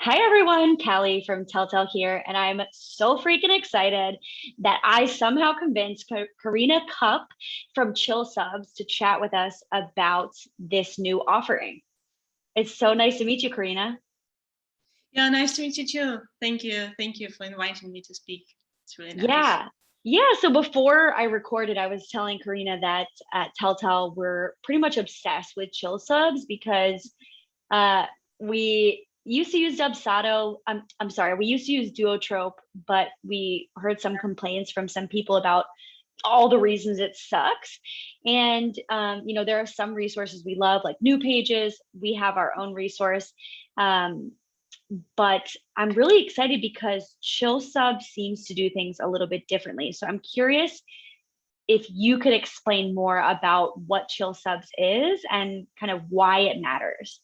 Hi everyone, Callie from Telltale here, and I'm so freaking excited that I somehow convinced Karina Cup from Chill Subs to chat with us about this new offering. It's so nice to meet you, Karina. Yeah, nice to meet you too. Thank you. Thank you for inviting me to speak. It's really nice. Yeah. Yeah, so before I recorded, I was telling Karina that at Telltale we're pretty much obsessed with Chill Subs because Uh, we used to use Dubsado. I'm sorry, we used to use Duotrope, but we heard some complaints from some people about all the reasons it sucks. And there are some resources we love, like New Pages. We have our own resource. Um, but I'm really excited because Chill Sub seems to do things a little bit differently. So I'm curious if you could explain more about what Chill Subs is and kind of why it matters.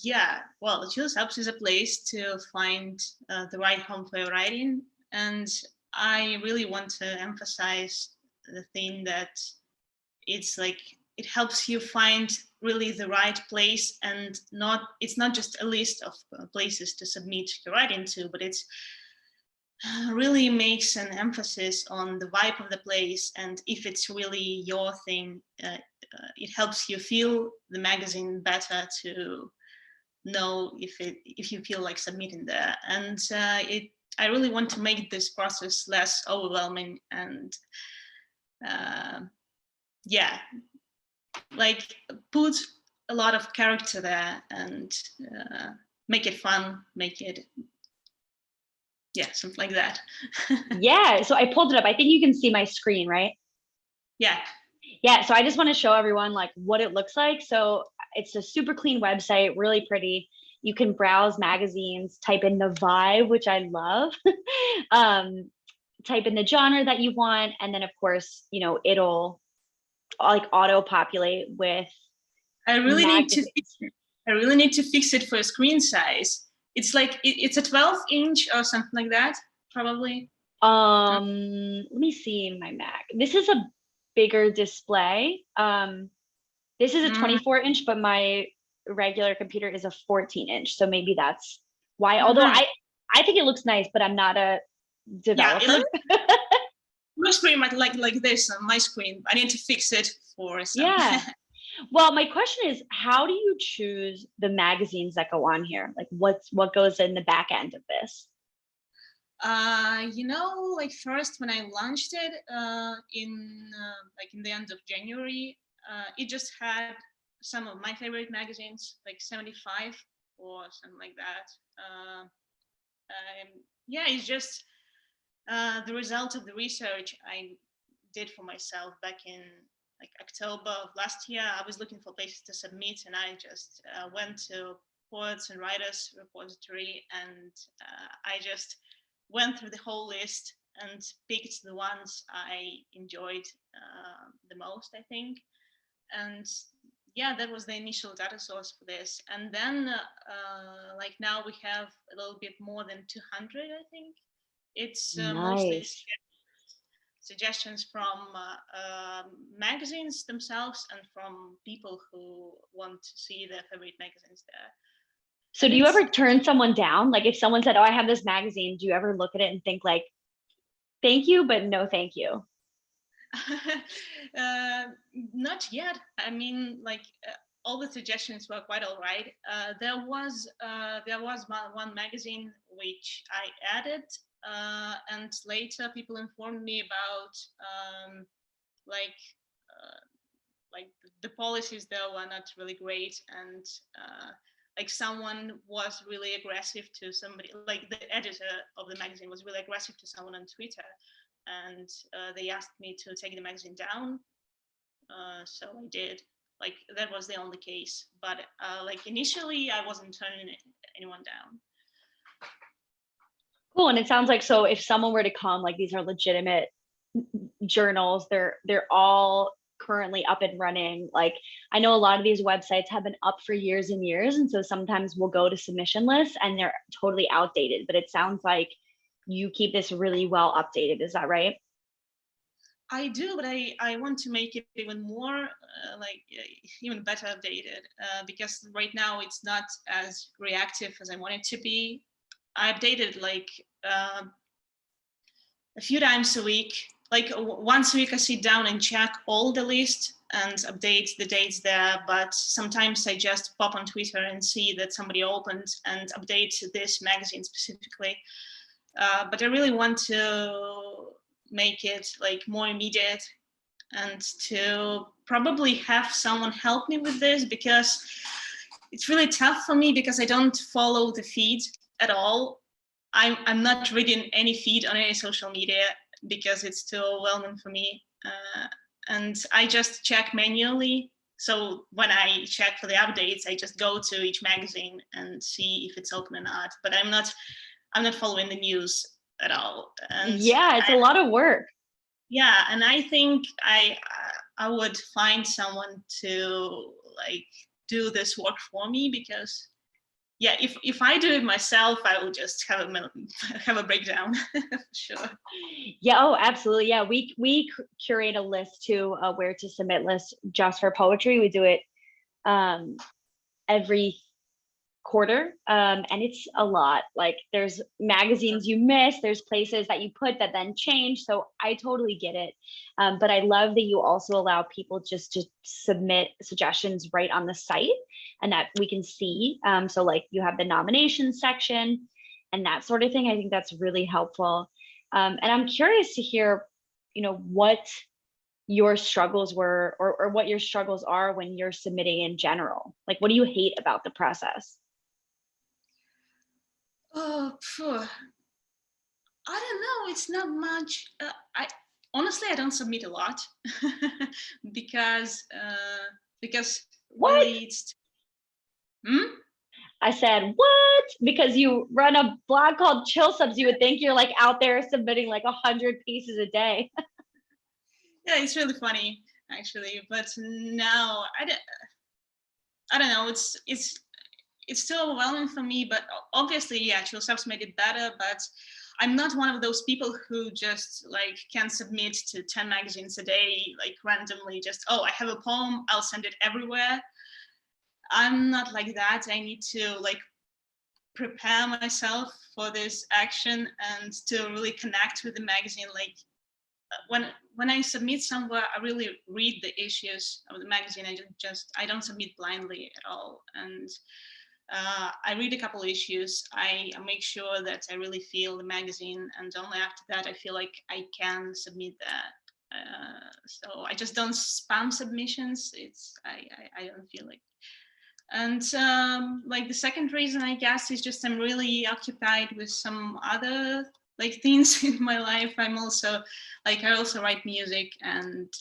Yeah, well, the Chill Subs is a place to find the right home for your writing. And I really want to emphasize the thing that it's like it helps you find really the right place, and it's not just a list of places to submit your writing to, but it's really makes an emphasis on the vibe of the place, and if it's really your thing, it helps you feel the magazine better to know if you feel like submitting there. And it I really want to make this process less overwhelming, and uh, yeah, like put a lot of character there, and make it fun, make it, yeah, something like that. Yeah, so I pulled it up. I think you can see my screen, right? Yeah. Yeah, so I just want to show everyone like what it looks like. So it's a super clean website, really pretty. You can browse magazines, type in the vibe, which I love. um, Type in the genre that you want, and then of course, it'll like auto populate with I really need to magazines. I really need to fix it for screen size. It's like it's a 12-inch or something like that, probably. Let me see my Mac. This is a bigger display. This is a Mm, 24-inch, but my regular computer is a 14-inch. So maybe that's why. Although mhm. I think it looks nice, but I'm not a Yeah, it developer. looks pretty much like this on my screen. I need to fix it for some. Yeah. Well, my question is, how do you choose the magazines that go on here? Like what goes in the back end of this? Like first when I launched it in the end of January, it just had some of my favorite magazines, like 75 or something like that. Yeah, it's just the result of the research I did for myself back in like October of last year. I was looking for places to submit, and I just went to Poets and Writers repository, and I just went through the whole list and picked the ones I enjoyed the most, I think. And yeah, that was the initial data source for this. And then like now we have a little bit more than 200, I think. It's mostly Nice. suggestions from magazines themselves and from people who want to see their favorite magazines there. So And do you it's ever turn someone down? Like if someone said, "Oh, I have this magazine," do you ever look at it and think like, "Thank you, but no thank you"? uh, not yet. I mean, like all the suggestions were quite all right. There was one magazine which I added, and later people informed me about like uh, like the policies there were not really great, and like someone was really aggressive to somebody, like the editor of the magazine was really aggressive to someone on Twitter, and they asked me to take the magazine down, so I did. Like that was the only case, but like initially I wasn't turning anyone down. Cool. And it sounds like so if someone were to come, like these are legitimate journals, they're all currently up and running. Like I know a lot of these websites have been up for years and years. And so sometimes we'll go to submission lists and they're totally outdated. But it sounds like you keep this really well updated. Is that right? I do, but I want to make it even more even better updated because right now it's not as reactive as I want it to be. I update it like a few times a week. Like once a week, I sit down and check all the list and update the dates there. But sometimes I just pop on Twitter and see that somebody opened and update this magazine specifically. But I really want to make it like more immediate and to probably have someone help me with this because it's really tough for me because I don't follow the feed at all. I'm not reading any feed on any social media because it's too overwhelming for me. And I just check manually. So when I check for the updates, I just go to each magazine and see if it's open or not. But I'm not following the news at all. And Yeah, it's a lot of work. yeah, and I think I would find someone to like do this work for me because yeah, if I do it myself, I will just have have a breakdown for sure. Yeah, oh, absolutely. Yeah, we curate a list too, where to submit list just for poetry. We do it um every quarter, and it's a lot. Like there's magazines you miss, there's places that you put that then change, so I totally get it. But I love that you also allow people just to submit suggestions right on the site and that we can see. So like you have the nomination section and that sort of thing. I think that's really helpful. And I'm curious to hear, what your struggles were, or what your struggles are when you're submitting in general. Like, what do you hate about the process? Oh, phew. I don't know. It's not much. I honestly, I don't submit a lot because because What? really it's. Hmm? I said, what? Because you run a blog called Chill Subs, you would think you're like out there submitting like 100 pieces a day. Yeah, it's really funny actually, but no, I don't know. It's still overwhelming for me, but obviously, yeah, Chill Subs made it better, but I'm not one of those people who just like can submit to 10 magazines a day, like randomly, just, oh, I have a poem, I'll send it everywhere. I'm not like that. I need to like prepare myself for this action and to really connect with the magazine. Like when I submit somewhere, I really read the issues of the magazine. I don't submit blindly at all. And I read a couple issues. I make sure that I really feel the magazine, and only after that I feel like I can submit that. So I just don't spam submissions. I don't feel like. And like the second reason, I guess, is just I'm really occupied with some other like things in my life. I'm also like I also write music, and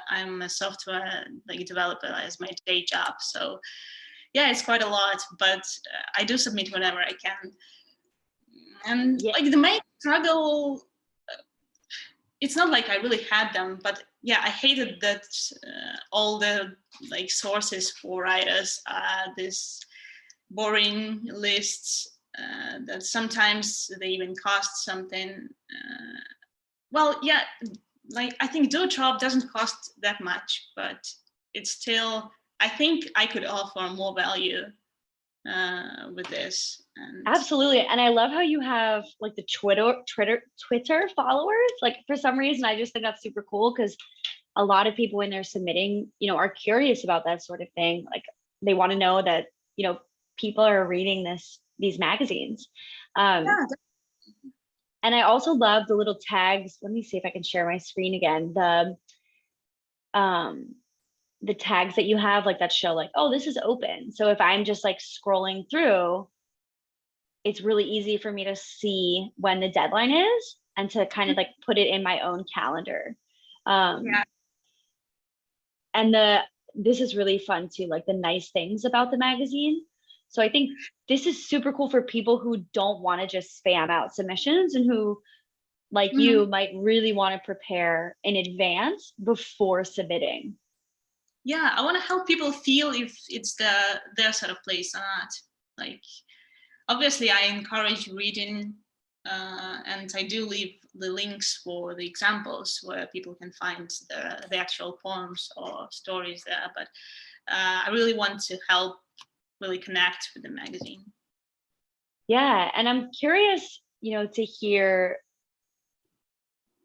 I'm a software like developer as my day job. So yeah, it's quite a lot, but I do submit whenever I can. And Yeah, like the main struggle, it's not like I really had them, but yeah, I hated that all the like sources for writers are this boring lists that sometimes they even cost something. Well, yeah, like I think Do Job doesn't cost that much, but it's still, I think I could offer more value with this. And absolutely. And I love how you have like the Twitter followers. Like for some reason, I just think that's super cool because a lot of people when they're submitting, are curious about that sort of thing. Like they want to know that, people are reading these magazines. Um, yeah, and I also love the little tags. Let me see if I can share my screen again. Um, the tags that you have like that show like, oh, this is open. So if I'm just like scrolling through, it's really easy for me to see when the deadline is and to kind of like put it in my own calendar. yeah, And this is really fun too, like the nice things about the magazine. So I think this is super cool for people who don't want to just spam out submissions and who, like mhm. you, might really want to prepare in advance before submitting. Yeah. I want to help people feel if it's their sort of place or not. Like, obviously, I encourage reading And I do leave the links for the examples where people can find the actual poems or stories there. But I really want to help really connect with the magazine. Yeah, and I'm curious, to hear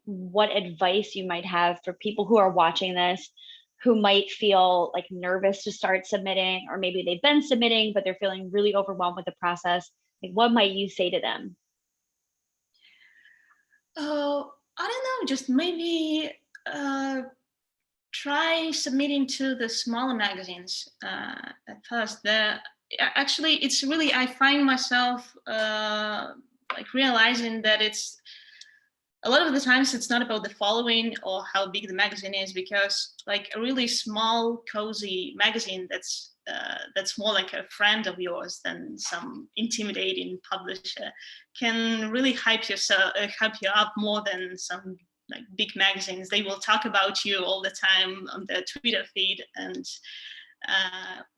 what advice you might have for people who are watching this, who might feel like nervous to start submitting, or maybe they've been submitting, but they're feeling really overwhelmed with the process. Like, what might you say to them? Oh, I don't know, just maybe try submitting to the smaller magazines at first. Actually, it's really, I find myself like realizing that it's a lot of the times it's not about the following or how big the magazine is, because like a really small, cozy magazine that's more like a friend of yours than some intimidating publisher can really hype you up more than some like big magazines. They will talk about you all the time on their Twitter feed, and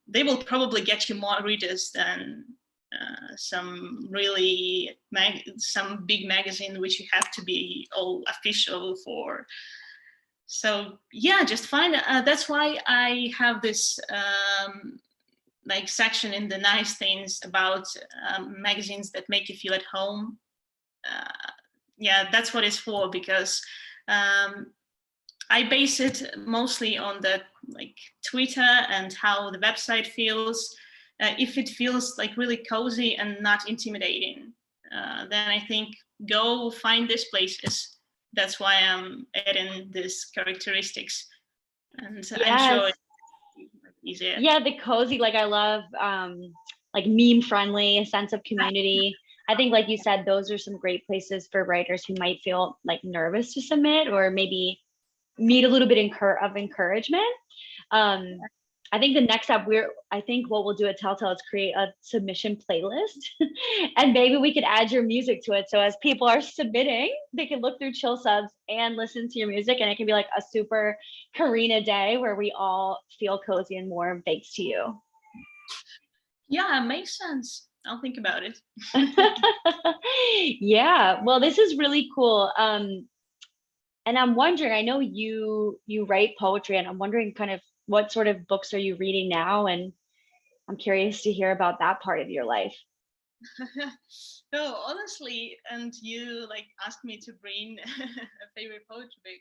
they will probably get you more readers than some big magazine which you have to be all official for. So yeah, just find that's why I have this like section in the nice things about magazines that make you feel at home. Yeah, that's what it's for, because I base it mostly on the like Twitter and how the website feels. If it feels like really cozy and not intimidating, then I think go find these places. That's why I'm adding these characteristics, and I'm Yes. sure it's easier. Yeah, the cozy, like I love like meme friendly, a sense of community. I think like you said, those are some great places for writers who might feel like nervous to submit, or maybe need a little bit of encouragement. Um, I think the next step I think what we'll do at Telltale is create a submission playlist and maybe we could add your music to it. So as people are submitting, they can look through Chill Subs and listen to your music, and it can be like a super Karina day where we all feel cozy and warm thanks to you. Yeah, it makes sense. I'll think about it. Yeah, well, this is really cool. And I'm wondering, I know you write poetry, and I'm wondering kind of what sort of books are you reading now? And I'm curious to hear about that part of your life. No, honestly, and you like asked me to bring a favorite poetry book,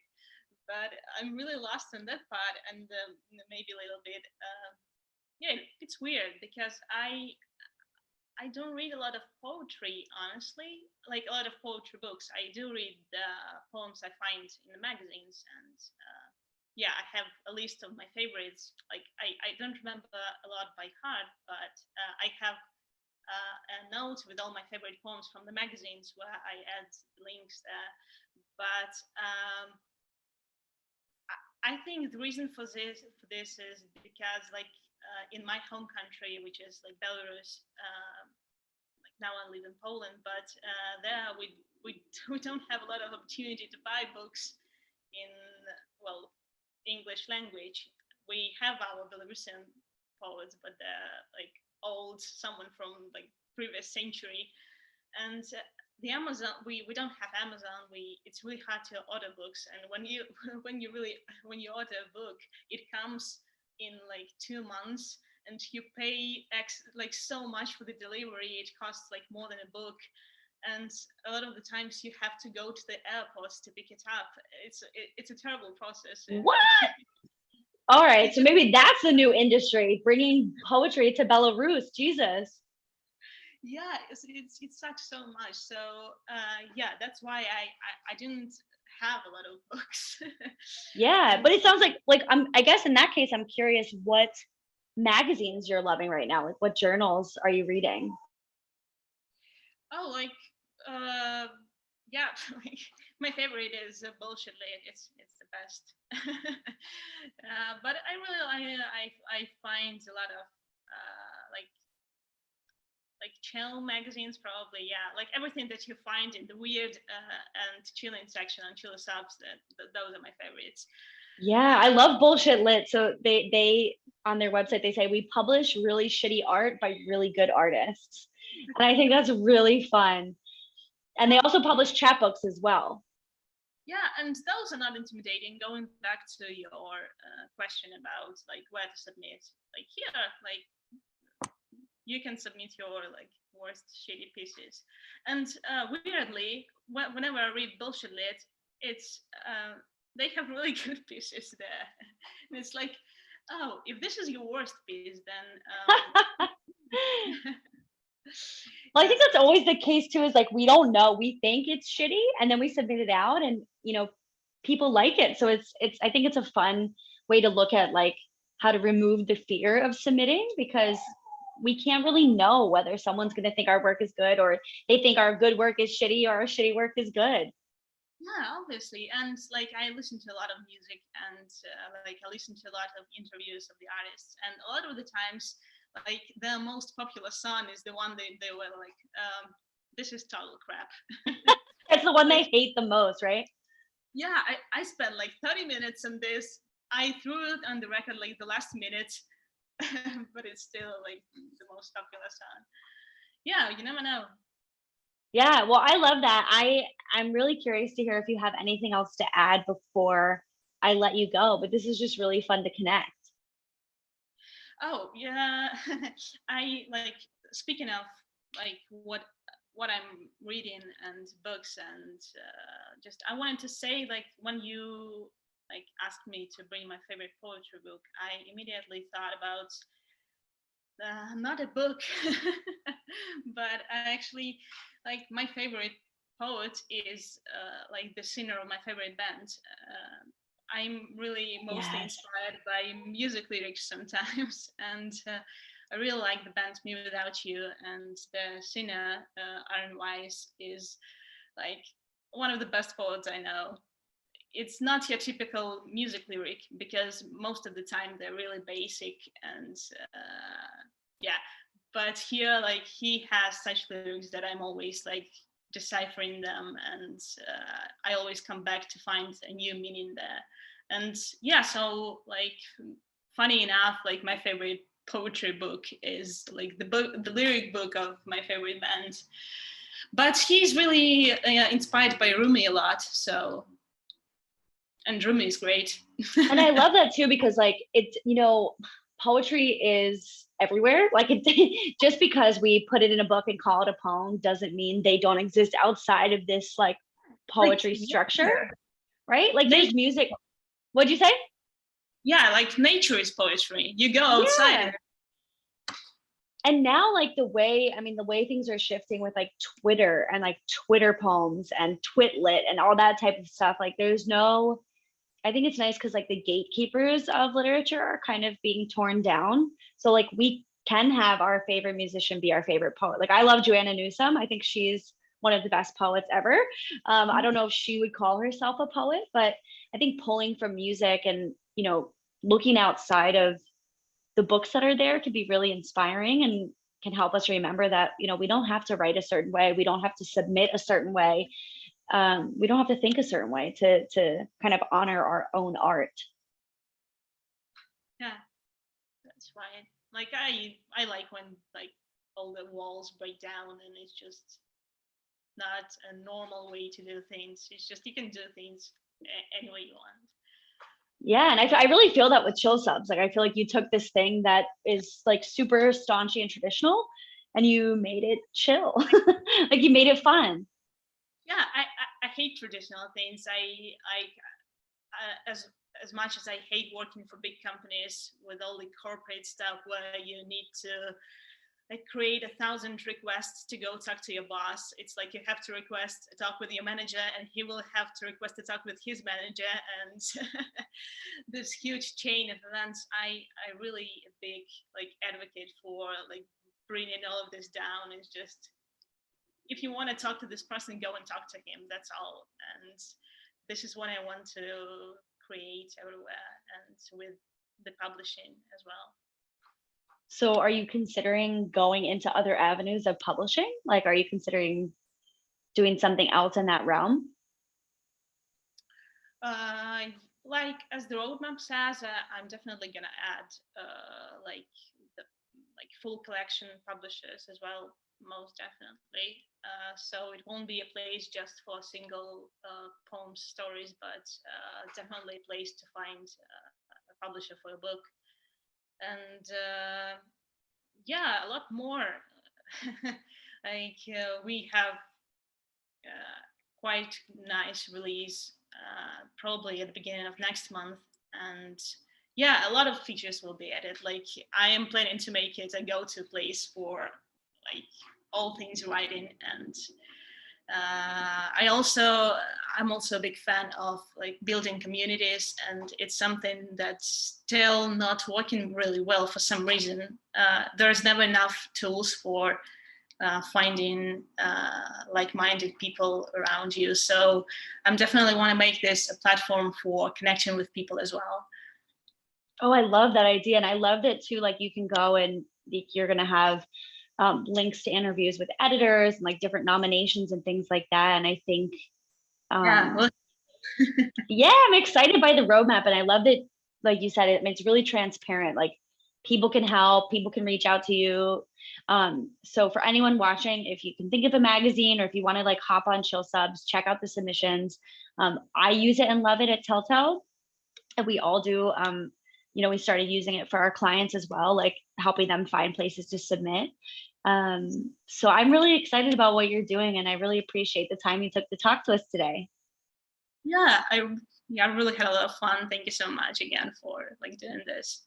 but I'm really lost in that part, and maybe a little bit. Yeah, it's weird because I don't read a lot of poetry, honestly. Like a lot of poetry books. I do read the poems I find in the magazines, and yeah, I have a list of my favorites. Like I don't remember a lot by heart, but I have a note with all my favorite poems from the magazines where I add links there. But I think the reason for this is because like in my home country, which is like Belarus. Now I live in Poland, but there we don't have a lot of opportunity to buy books in well English language. We have our Belarusian poets, but they're like old, someone from like previous century, and the Amazon we don't have Amazon. It's really hard to order books, and when you order a book, it comes in like 2 months, and you pay like so much for the delivery. It costs like more than a book, and a lot of the times you have to go to the airport to pick it up. It's a terrible process. What? All right, so maybe that's a new industry, bringing poetry to Belarus. Jesus. Yeah, it sucks so much. So yeah, that's why I didn't have a lot of books. Yeah, but it sounds like I guess in that case I'm curious what magazines you're loving right now. Like what journals are you reading? Oh, like yeah, like my favorite is Bullshit Lit. It's the best. But I really I find a lot of like chill magazines, probably. Yeah, like everything that you find in the weird and chilling section on Chill Subs. Those are my favorites. Yeah, I love Bullshit Lit. So they on their website they say we publish really shitty art by really good artists. And I think that's really fun. And they also publish chapbooks as well. Yeah, and those are not intimidating. Going back to your question about like where to submit, like here, like you can submit your like worst shitty pieces. And weirdly, whenever I read Bullshit Lit, it's they have really good pieces there, and it's like, oh, if this is your worst piece, then Well, I think that's always the case too, is like, we don't know, we think it's shitty and then we submit it out and, people like it. So I think it's a fun way to look at like how to remove the fear of submitting, because we can't really know whether someone's going to think our work is good or they think our good work is shitty or our shitty work is good. Yeah, obviously. And like I listen to a lot of music and like I listen to a lot of interviews of the artists, and a lot of the times like the most popular song is the one they were like, this is total crap. That's the one they hate the most, right? Yeah, I spent like 30 minutes on this. I threw it on the record like the last minute, but it's still like the most popular song. Yeah, you never know. Yeah, well, I love that. I'm really curious to hear if you have anything else to add before I let you go, but this is just really fun to connect. Oh yeah, I like speaking of like what I'm reading and books and just I wanted to say like when you like asked me to bring my favorite poetry book, I immediately thought about not a book, but I actually like my favorite poet is like the singer of my favorite band. I'm really mostly Yes. inspired by music lyrics sometimes, and I really like the band Me Without You, and the singer Aaron Weiss is like one of the best poets I know. It's not your typical music lyric because most of the time they're really basic and yeah, but here like he has such lyrics that I'm always like deciphering them, and I always come back to find a new meaning there. And yeah, so like funny enough, like my favorite poetry book is like the lyric book of my favorite band, but he's really inspired by Rumi a lot, so and Rumi is great. And I love that too, because like it's, poetry is everywhere. Like it just because we put it in a book and call it a poem doesn't mean they don't exist outside of this like poetry Like, structure, right? Like nature, there's music. What'd you say? yeah, like nature is poetry. You go outside Yeah. And now like the way things are shifting with like Twitter and like Twitter poems and Twitlet and all that type of stuff, like I think it's nice because like the gatekeepers of literature are kind of being torn down. So like we can have our favorite musician be our favorite poet. Like I love Joanna Newsom. I think she's one of the best poets ever. I don't know if she would call herself a poet, but I think pulling from music and, looking outside of the books that are there can be really inspiring and can help us remember that, we don't have to write a certain way. We don't have to submit a certain way. We don't have to think a certain way to kind of honor our own art. Yeah, that's right. Like I like when like all the walls break down and it's just not a normal way to do things. It's just you can do things any way you want. Yeah, and I really feel that with chill subs. Like I feel like you took this thing that is like super staunchy and traditional, and you made it chill. Like you made it fun. Yeah, I hate traditional things. As much as I hate working for big companies with all the corporate stuff where you need to like create 1,000 requests to go talk to your boss. It's like you have to request a talk with your manager and he will have to request a talk with his manager, and this huge chain of events. I really a big like advocate for like bringing all of this down. It's just if you want to talk to this person, go and talk to him. That's all. And this is what I want to create everywhere and with the publishing as well. So are you considering going into other avenues of publishing? Like are you considering doing something else in that realm? Like as the roadmap says, I'm definitely gonna add like the like full collection publishers as well. most definitely. So it won't be a place just for single poems, stories, but definitely a place to find a publisher for a book. And yeah, a lot more. Like we have quite nice release probably at the beginning of next month, and yeah, a lot of features will be added. Like I am planning to make it a go-to place for like all things writing, and I'm also a big fan of like building communities, and it's something that's still not working really well for some reason. There's never enough tools for finding like-minded people around you. So I'm definitely want to make this a platform for connection with people as well. Oh, I love that idea. And I love that too. Like you can go and you're going to have links to interviews with editors and like different nominations and things like that. And I think, Yeah, well, yeah, I'm excited by the roadmap. And I love that, like you said, it's really transparent. Like people can help, people can reach out to you. So for anyone watching, if you can think of a magazine or if you want to like hop on Chill Subs, check out the submissions. I use it and love it at Telltale, and we all do. We started using it for our clients as well, like helping them find places to submit. So I'm really excited about what you're doing, and I really appreciate the time you took to talk to us today. yeah, I really had a lot of fun. Thank you so much again for like doing this.